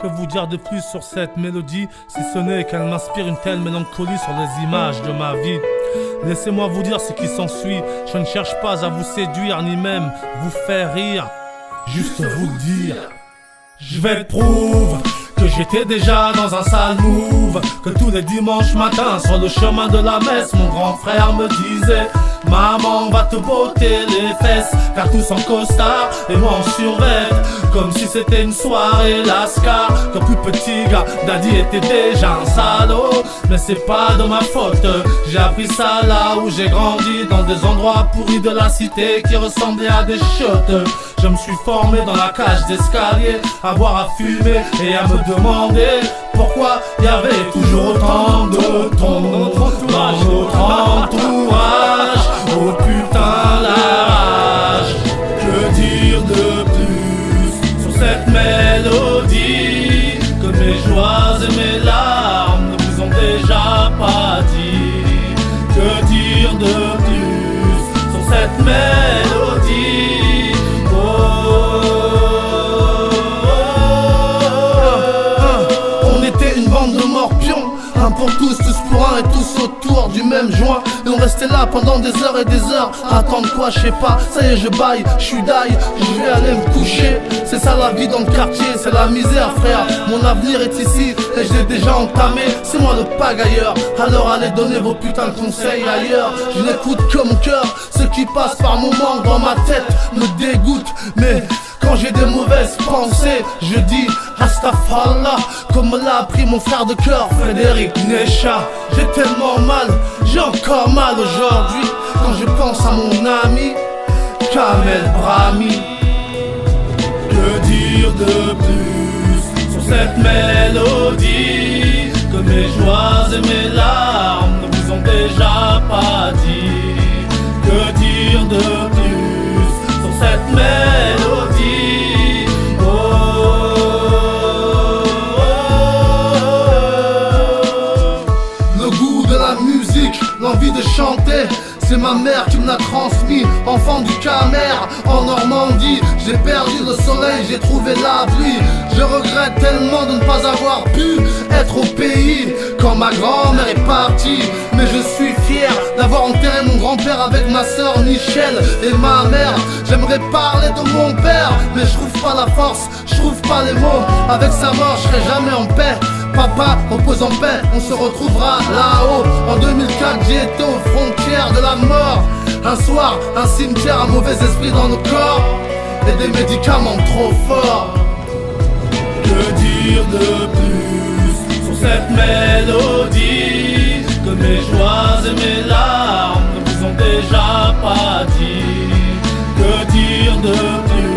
Que vous dire de plus sur cette mélodie, si ce n'est qu'elle m'inspire une telle mélancolie sur les images de ma vie. Laissez-moi vous dire ce qui s'ensuit. Je ne cherche pas à vous séduire ni même vous faire rire, juste vous le dire. Je vais te prouver que j'étais déjà dans un sale move, que tous les dimanches matins sur le chemin de la messe, mon grand frère me disait: maman va te botter les fesses, car tous en costard et moi en survêt, comme si c'était une soirée lascar. Quand plus petit gars, daddy était déjà un salaud, mais c'est pas de ma faute, j'ai appris ça là où j'ai grandi, dans des endroits pourris de la cité qui ressemblaient à des chiottes. Je me suis formé dans la cage d'escalier, à boire, à fumer et à me demander pourquoi il y avait toujours autant de thon dans notre entourage. Oh putain la rage, que dire de plus sur cette mélodie, que mes joies et mes larmes ne vous ont déjà pas dit. Que dire de plus sur cette mélodie? Un pour tous, tous pour un et tous autour du même joint. Et on restait là pendant des heures et des heures à attendre quoi, je sais pas. Ça y est, je baille, je suis d'ail, je vais aller me coucher. C'est ça la vie dans le quartier, c'est la misère frère. Mon avenir est ici et je l'ai déjà entamé. C'est moi le pagailleur, alors allez donner vos putains de conseils ailleurs. Je n'écoute que mon cœur, ce qui passe par moments dans ma tête me dégoûte. Mais quand j'ai des mauvaises pensées, je dis Rastafallah, comme me l'a appris mon frère de cœur Frédéric Necha. J'ai tellement mal, j'ai encore mal aujourd'hui quand je pense à mon ami Kamel Brahmi. Que dire de plus sur cette mélodie, que mes joies et mes larmes ne vous ont déjà pas dit. Que dire de plus sur cette mélodie? L'envie de chanter, c'est ma mère qui me l'a transmis. Enfant du Camer, en Normandie, j'ai perdu le soleil, j'ai trouvé la pluie. Je regrette tellement de ne pas avoir pu être au pays quand ma grand-mère est partie. Mais je suis fier d'avoir enterré mon grand-père avec ma soeur Michel et ma mère. J'aimerais parler de mon père, mais je trouve pas la force, je trouve pas les mots. Avec sa mort, je serai jamais en paix. Papa, repose en paix, on se retrouvera là-haut. En 2004, j'ai été aux frontières de la mort. Un soir, un cimetière, un mauvais esprit dans nos corps et des médicaments trop forts. Que dire de plus sur cette mélodie, que mes joies et mes larmes ne vous ont déjà pas dit. Que dire de plus